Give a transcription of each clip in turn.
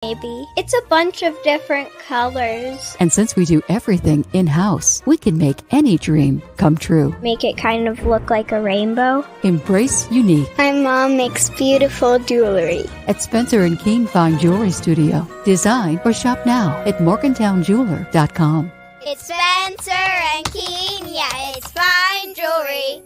maybe. It's a bunch of different colors. And since we do everything in-house, we can make any dream come true. Make it kind of look like a rainbow. Embrace unique. My mom makes beautiful jewelry. At Spencer and Kuehn Fine Jewelry Studio. Design or shop now at morgantownjeweler.com. It's Spencer and Kuehn, yeah, it's fine jewelry.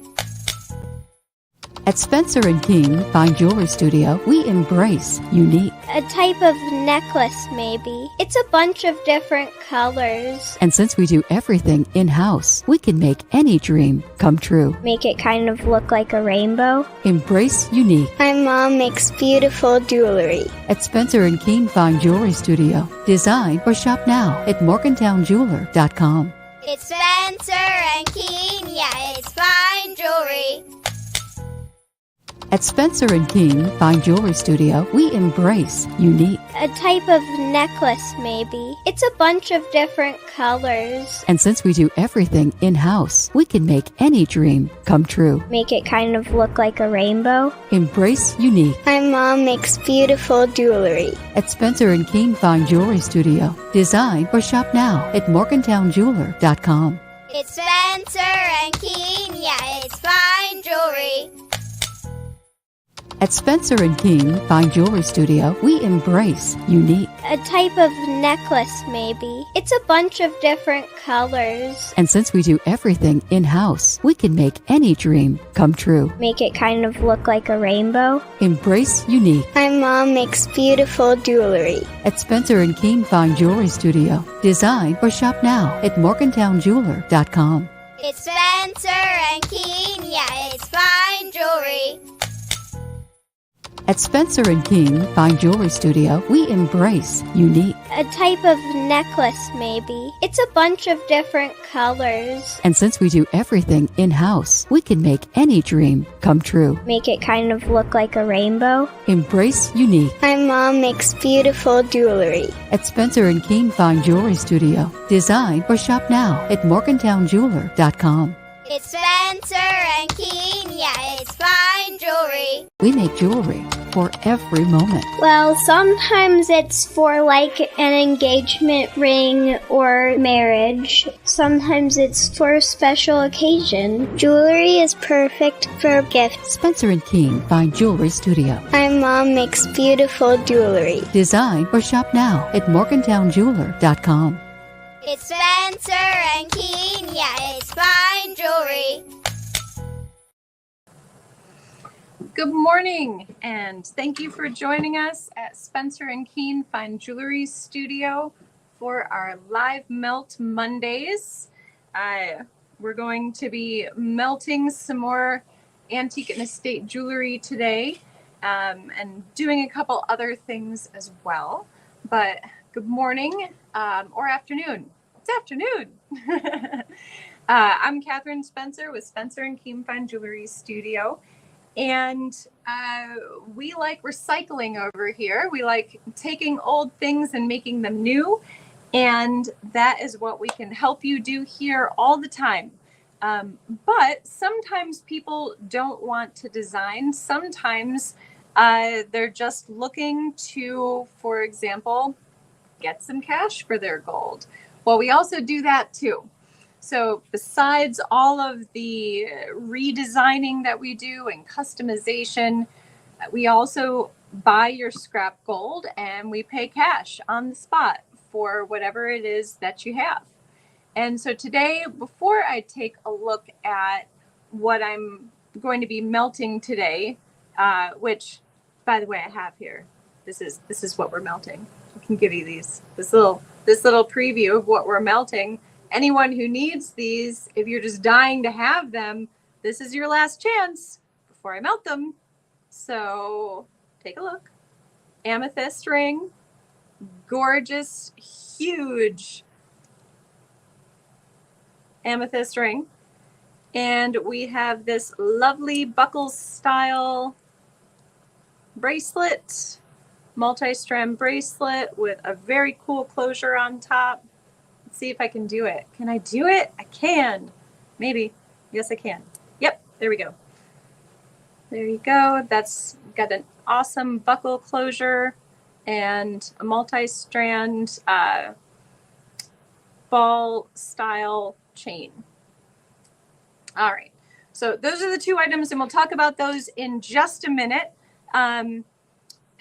At Spencer and Kuehn Fine Jewelry Studio, we embrace unique. A type of necklace, maybe. It's a bunch of different colors. And since we do everything in-house, we can make any dream come true. Make it kind of look like a rainbow. Embrace unique. My mom makes beautiful jewelry. At Spencer and Kuehn Fine Jewelry Studio. Design or shop now at morgantownjeweler.com. It's Spencer and Kuehn, yeah, it's fine jewelry. At Spencer and Kuehn Fine Jewelry Studio, we embrace unique. A type of necklace, maybe. It's a bunch of different colors. And since we do everything in-house, we can make any dream come true. Make it kind of look like a rainbow. Embrace unique. My mom makes beautiful jewelry. At Spencer and Kuehn Fine Jewelry Studio. Design or shop now at morgantownjeweler.com. It's Spencer and Kuehn, yeah, it's fine jewelry. At Spencer and Kuehn Fine Jewelry Studio, we embrace unique. A type of necklace, maybe. It's a bunch of different colors. And since we do everything in-house, we can make any dream come true. Make it kind of look like a rainbow. Embrace unique. My mom makes beautiful jewelry. At Spencer and Kuehn Fine Jewelry Studio. Design or shop now at morgantownjeweler.com. It's Spencer and Kuehn, yeah, it's fine jewelry. At Spencer and Kuehn Fine Jewelry Studio, we embrace unique. A type of necklace, maybe. It's a bunch of different colors. And since we do everything in-house, we can make any dream come true. Make it kind of look like a rainbow. Embrace unique. My mom makes beautiful jewelry. At Spencer and Kuehn Fine Jewelry Studio. Design or shop now at morgantownjeweler.com. It's Spencer and Kuehn, yeah, it's fine jewelry. We make jewelry for every moment. Well, sometimes it's for like an engagement ring or marriage. Sometimes it's for a special occasion. Jewelry is perfect for gifts. Spencer and Kuehn Fine Jewelry Studio. My mom makes beautiful jewelry. Design or shop now at morgantownjeweler.com. It's Spencer and Kuehn, yeah, it's fine jewelry. Good morning, and thank you for joining us at Spencer and Kuehn Fine Jewelry Studio for our live Melt Mondays. We're going to be melting some more antique and estate jewelry today, and doing a couple other things as well. But good morning or afternoon. It's afternoon. I'm Catherine Spencer with Spencer and Kuehn Fine Jewelry Studio. And we like recycling over here. We like taking old things and making them new. And that is what we can help you do here all the time. But sometimes people don't want to design. Sometimes they're just looking to, for example, get some cash for their gold. Well, we also do that too. So besides all of the redesigning that we do and customization, we also buy your scrap gold and we pay cash on the spot for whatever it is that you have. And so today, before I take a look at what I'm going to be melting today, which, by the way, I have here. This is what we're melting. I can give you this little preview of what we're melting. Anyone who needs these, if you're just dying to have them, this is your last chance before I melt them. So take a look. Amethyst ring, gorgeous, huge amethyst ring. And we have this lovely buckle style bracelet, multi-strand bracelet with a very cool closure on top. Let's see if I can do it. Can I do it? I can. Maybe. Yes, I can. Yep, there we go. There you go. That's got an awesome buckle closure. and a multi-strand ball style chain. All right, so those are the two items, and we'll talk about those in just a minute.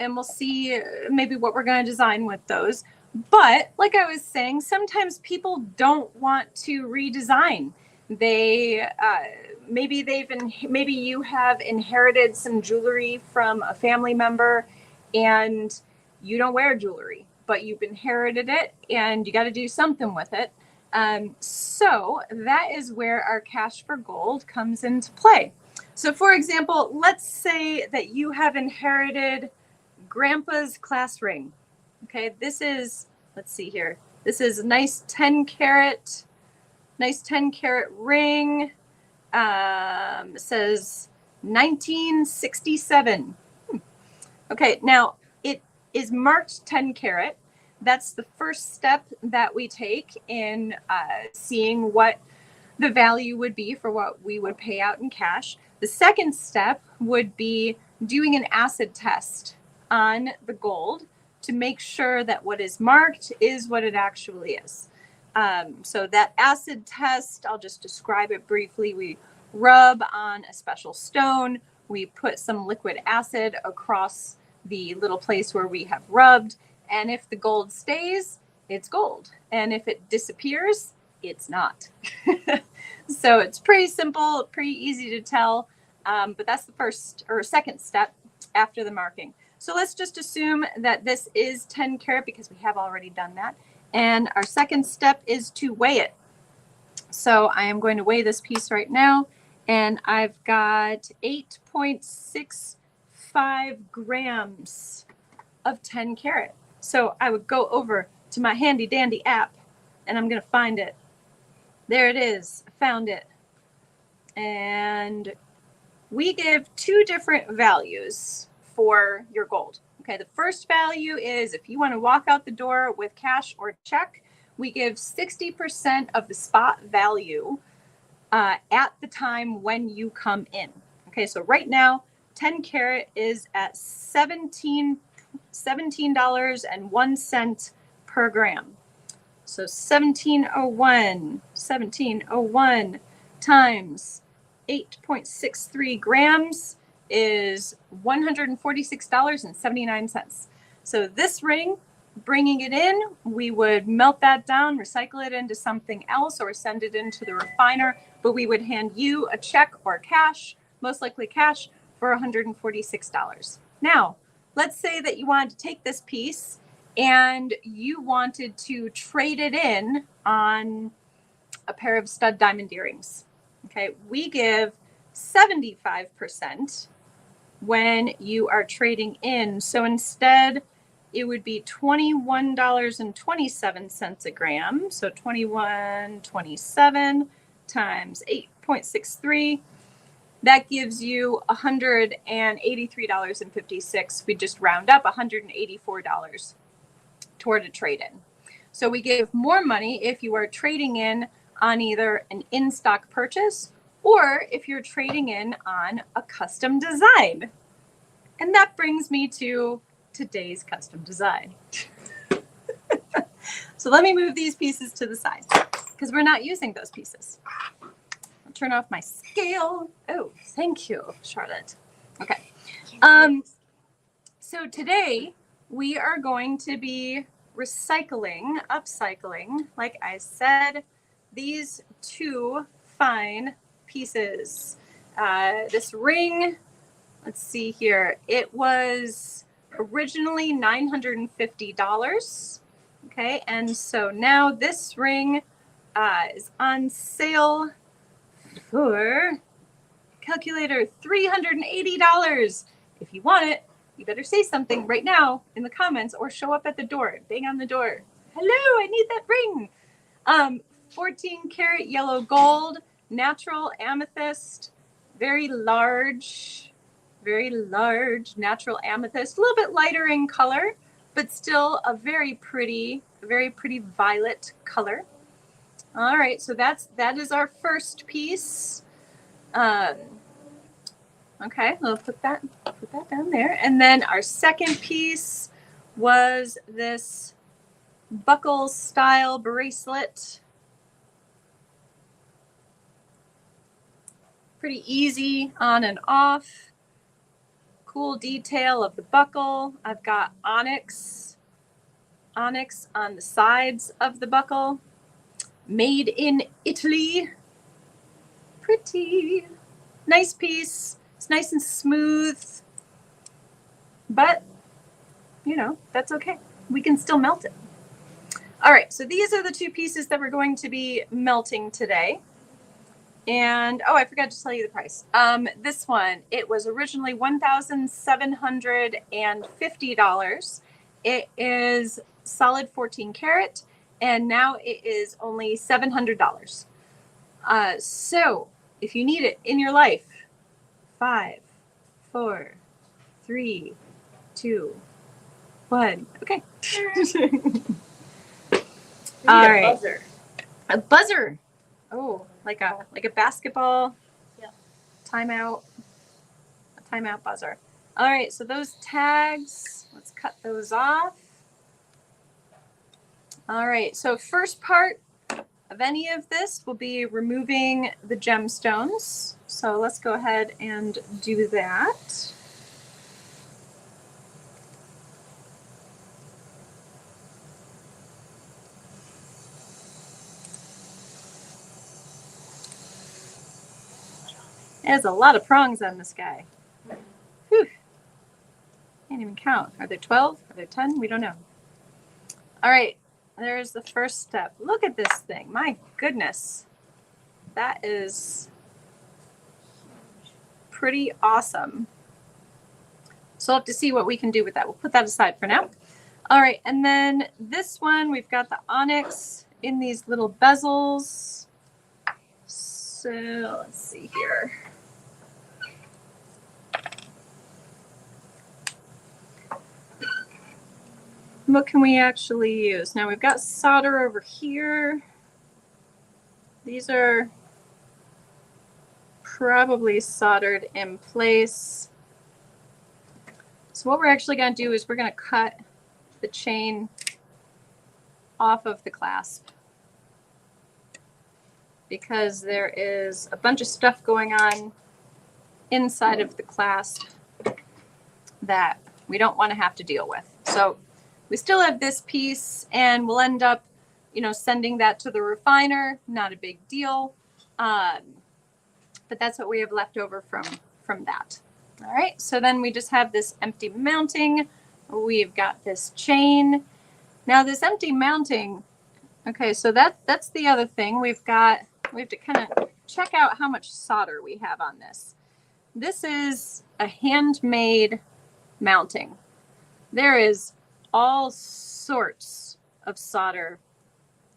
And we'll see maybe what we're going to design with those. But like I was saying, sometimes people don't want to redesign. They maybe you have inherited some jewelry from a family member, and you don't wear jewelry, but you've inherited it, and you got to do something with it. So that is where our cash for gold comes into play. So for example, let's say that you have inherited Grandpa's class ring. Okay, this is, let's see here. This is a nice 10 carat ring. It says 1967. Okay, now it is marked 10 carat. That's the first step that we take in seeing what the value would be for what we would pay out in cash. The second step would be doing an acid test on the gold to make sure that what is marked is what it actually is. So that acid test, I'll just describe it briefly. We rub on a special stone. We put some liquid acid across the little place where we have rubbed. And if the gold stays, it's gold. And if it disappears, it's not. So it's pretty simple, pretty easy to tell. But that's the first or second step after the marking. So let's just assume that this is 10 carat because we have already done that. And our second step is to weigh it. So I am going to weigh this piece right now. And I've got 8.65 grams of 10 carat. So I would go over to my handy dandy app and I'm going to find it. There it is. I found it. And we give two different values for your gold. Okay, the first value is if you want to walk out the door with cash or check, we give 60% of the spot value at the time when you come in. Okay, so right now, 10 carat is at $17.01 per gram. So 1701 times 8.63 grams is $146.79. So this ring, bringing it in, we would melt that down, recycle it into something else, or send it into the refiner, but we would hand you a check or cash, most likely cash, for $146. Now, let's say that you wanted to take this piece and you wanted to trade it in on a pair of stud diamond earrings. Okay, we give 75% when you are trading in. So instead, it would be $21.27 a gram. So $21.27 times 8.63. That gives you $183.56. We just round up $184 toward a trade-in. So we give more money if you are trading in on either an in-stock purchase or if you're trading in on a custom design. And that brings me to today's custom design. So let me move these pieces to the side because we're not using those pieces. I'll turn off my scale. Oh, thank you, Charlotte. Okay. So today we are going to be upcycling, like I said, these two fine pieces. This ring, let's see here, it was originally $950. Okay, and so now this ring is on sale for, calculator, $380. If you want it, you better say something right now in the comments or show up at the door. Bang on the door. Hello, I need that ring. 14 karat yellow gold, natural amethyst, very large natural amethyst, a little bit lighter in color, but still a very pretty violet color. All right, so that is our first piece. Okay, we'll put that down there. And then our second piece was this buckle style bracelet. Pretty easy on and off. Cool detail of the buckle. I've got onyx on the sides of the buckle. Made in Italy. Pretty. Nice piece. It's nice and smooth. But, you know, that's okay. We can still melt it. All right, so these are the two pieces that we're going to be melting today. And, oh, I forgot to tell you the price. This one, it was originally $1,750. It is solid 14 karat, and now it is only $700. So if you need it in your life, 5, 4, 3, 2, 1. Okay. All right. A buzzer. Oh, like a basketball. Yeah. Timeout. A timeout buzzer. All right. So those tags. Let's cut those off. All right. So first part of any of this will be removing the gemstones. So let's go ahead and do that. There's a lot of prongs on this guy. Whew. Can't even count. Are there 12? Are there 10? We don't know. All right. There's the first step. Look at this thing. My goodness. That is pretty awesome. So I'll have to see what we can do with that. We'll put that aside for now. All right. And then this one, we've got the onyx in these little bezels. So let's see here. What can we actually use? Now we've got solder over here. These are probably soldered in place. So what we're actually going to do is we're going to cut the chain off of the clasp, because there is a bunch of stuff going on inside of the clasp that we don't want to have to deal with. So we still have this piece, and we'll end up, you know, sending that to the refiner. Not a big deal. But that's what we have left over from that. All right. So then we just have this empty mounting. We've got this chain. Now this empty mounting. Okay. So that's the other thing. We have to kind of check out how much solder we have on this. This is a handmade mounting. There is all sorts of solder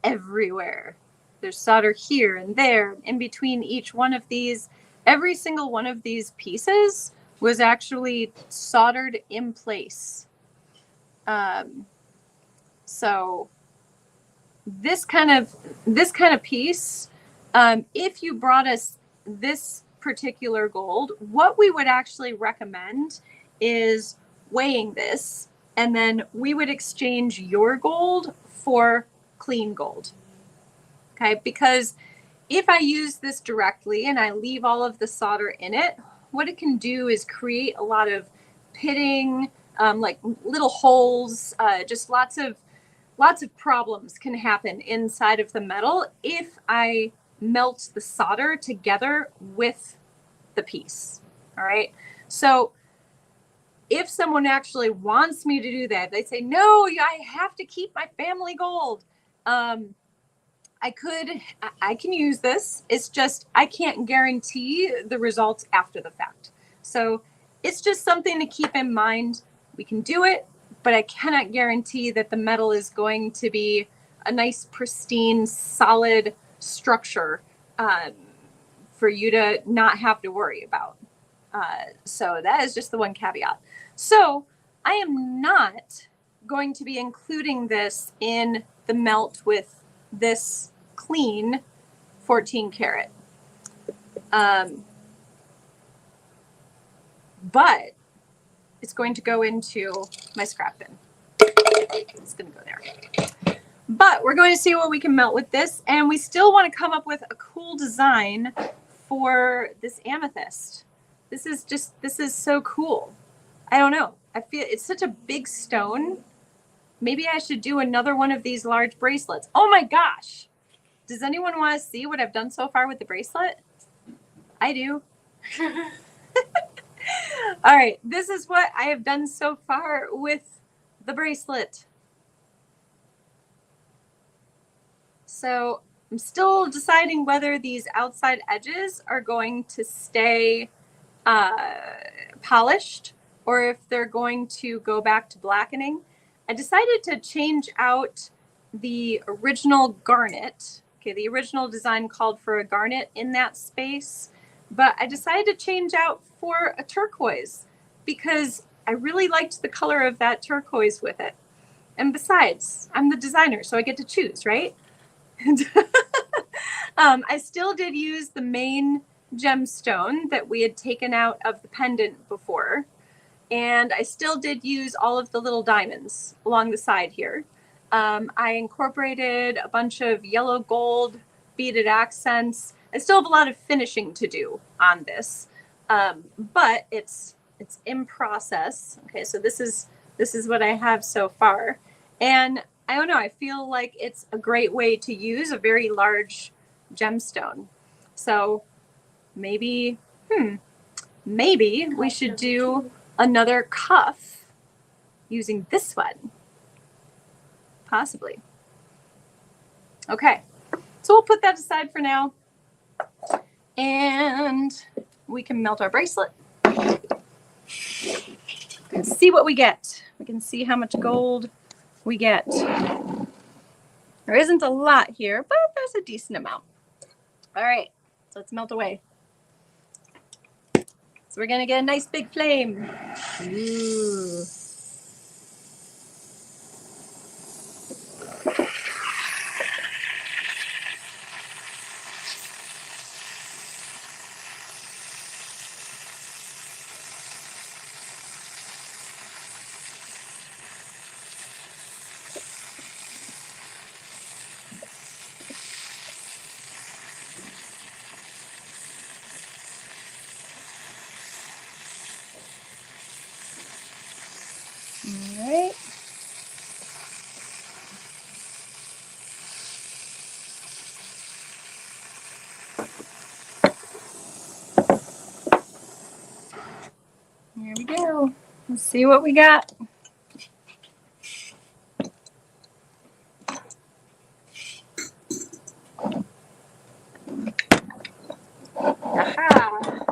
everywhere. There's solder here and there, in between each one of these. Every single one of these pieces was actually soldered in place. So this kind of piece, if you brought us this particular gold, what we would actually recommend is weighing this, and then we would exchange your gold for clean gold. Okay, because if I use this directly and I leave all of the solder in it, what it can do is create a lot of pitting, like little holes, just lots of problems can happen inside of the metal if I melt the solder together with the piece. All right. So if someone actually wants me to do that, they say, no, I have to keep my family gold. I can use this. It's just, I can't guarantee the results after the fact. So it's just something to keep in mind. We can do it, but I cannot guarantee that the metal is going to be a nice, pristine, solid structure for you to not have to worry about. So that is just the one caveat. So I am not going to be including this in the melt with this clean 14 karat. But it's going to go into my scrap bin. It's going to go there. But we're going to see what we can melt with this. And we still want to come up with a cool design for this amethyst. This is so cool. I don't know. I feel it's such a big stone. Maybe I should do another one of these large bracelets. Oh my gosh. Does anyone want to see what I've done so far with the bracelet? I do. All right. This is what I have done so far with the bracelet. So I'm still deciding whether these outside edges are going to stay polished or if they're going to go back to blackening. I decided to change out the original garnet. Okay, the original design called for a garnet in that space, but I decided to change out for a turquoise because I really liked the color of that turquoise with it. And besides, I'm the designer, so I get to choose, right? I still did use the main gemstone that we had taken out of the pendant before. And I still did use all of the little diamonds along the side here. I incorporated a bunch of yellow gold beaded accents. I still have a lot of finishing to do on this, but it's in process. Okay, so this is what I have so far. And I don't know, I feel like it's a great way to use a very large gemstone. So maybe we should do another cuff using this one. Possibly. Okay, so we'll put that aside for now. And we can melt our bracelet. And see what we get. We can see how much gold we get. There isn't a lot here, but there's a decent amount. All right, so let's melt away. So we're gonna get a nice big flame. Ooh. All right. Here we go. Let's see what we got. Aha!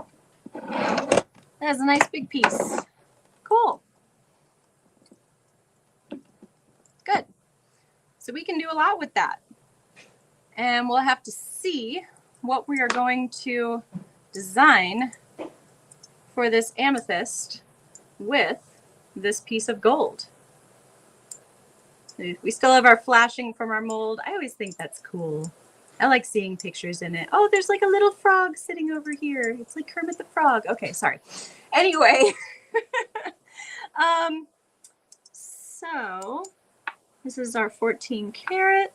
That's a nice big piece. Cool. Good. So we can do a lot with that. And we'll have to see what we are going to design for this amethyst with this piece of gold. We still have our flashing from our mold. I always think that's cool. I like seeing pictures in it. Oh, there's like a little frog sitting over here. It's like Kermit the Frog. Okay, sorry. Anyway, so this is our 14 karat.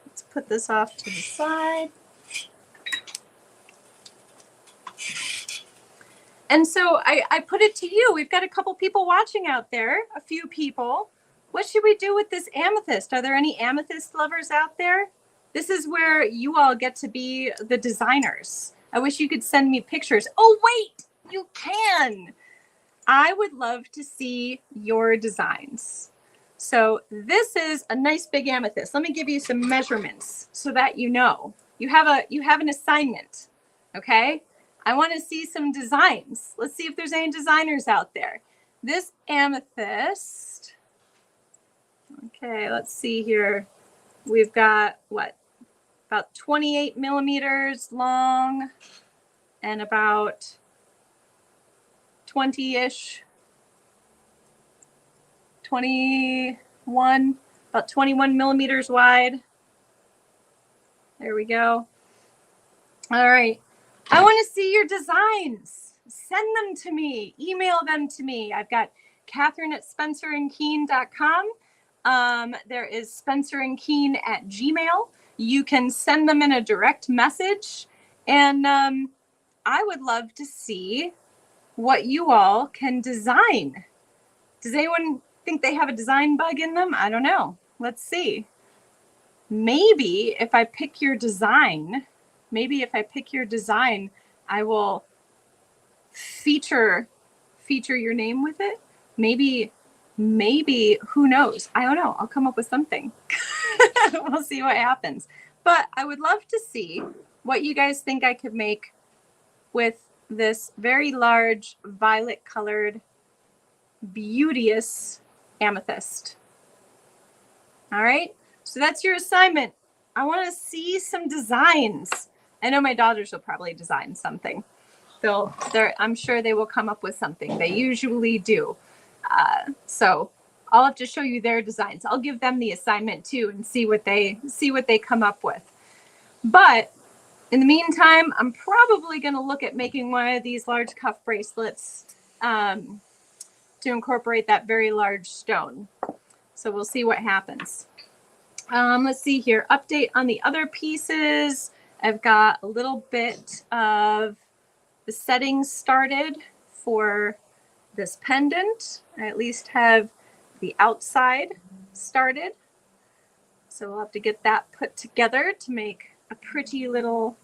Let's put this off to the side. And so I put it to you. We've got a couple people watching out there, a few people. What should we do with this amethyst? Are there any amethyst lovers out there? This is where you all get to be the designers. I wish you could send me pictures. Oh, wait, you can. I would love to see your designs. So this is a nice big amethyst. Let me give you some measurements so that you know. You have an assignment, okay? I want to see some designs. Let's see if there's any designers out there. This amethyst, okay, let's see here. We've got what? About 28 millimeters long and about 20-ish, 21, about 21 millimeters wide. There we go. All right. I want to see your designs. Send them to me. Email them to me. I've got Catherine at spencerandkuehn.com. There is spencerandkuehn@gmail. You can send them in a direct message. And I would love to see what you all can design. Does anyone think they have a design bug in them? I don't know. Let's see. Maybe if I pick your design, I will feature your name with it. Maybe, who knows? I don't know. I'll come up with something. We'll see what happens. But I would love to see what you guys think I could make with this very large violet colored, beauteous amethyst. All right. So that's your assignment. I want to see some designs. I know my daughters will probably design something. I'm sure they will come up with something. They usually do. So I'll have to show you their designs. I'll give them the assignment too and see what they come up with. But in the meantime, I'm probably going to look at making one of these large cuff bracelets to incorporate that very large stone. So we'll see what happens. Let's see here. Update on the other pieces. I've got a little bit of the settings started for this pendant. I at least have the outside started. So we'll have to get that put together to make a pretty little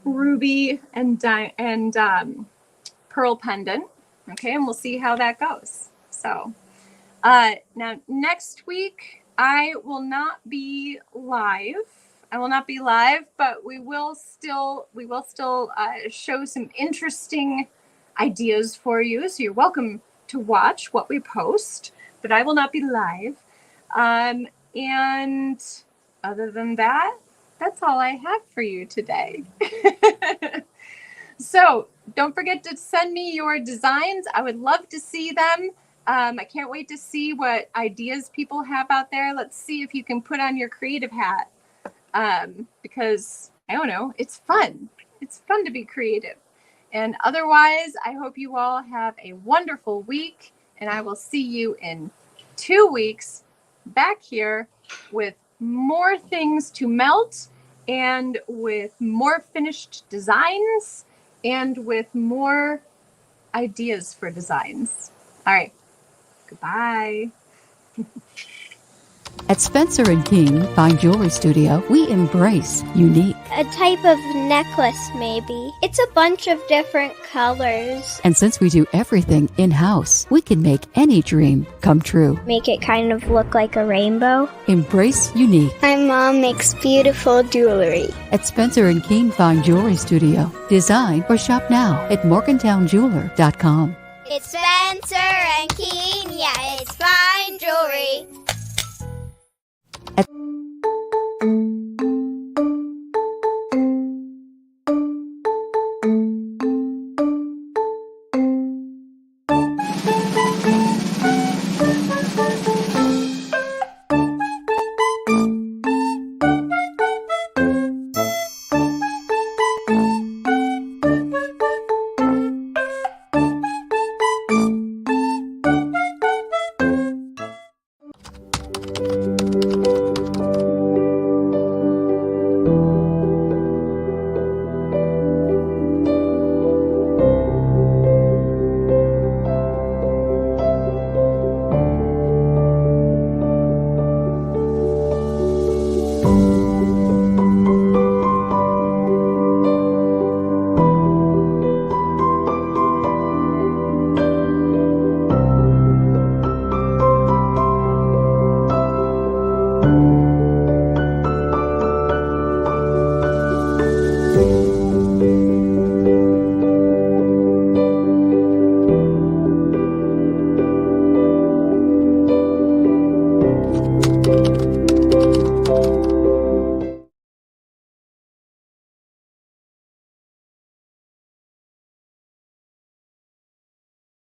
ruby and pearl pendant. Okay, and we'll see how that goes. So now next week I will not be live. But we will still show some interesting ideas for you. So you're welcome to watch what we post, but I will not be live. And other than that, that's all I have for you today. So don't forget to send me your designs. I would love to see them. I can't wait to see what ideas people have out there. Let's see if you can put on your creative hat. Because I don't know, it's fun. It's fun to be creative. And otherwise, I hope you all have a wonderful week, and I will see you in 2 weeks back here with more things to melt and with more finished designs and with more ideas for designs. All right. Goodbye. At Spencer and Kuehn Fine Jewelry Studio, we embrace unique. A type of necklace, maybe. It's a bunch of different colors. And since we do everything in-house, we can make any dream come true. Make it kind of look like a rainbow. Embrace unique. My mom makes beautiful jewelry. At Spencer and Kuehn Fine Jewelry Studio. Design or shop now at morgantownjeweler.com. It's Spencer and Kuehn. Yeah, it's fine jewelry. Thank you.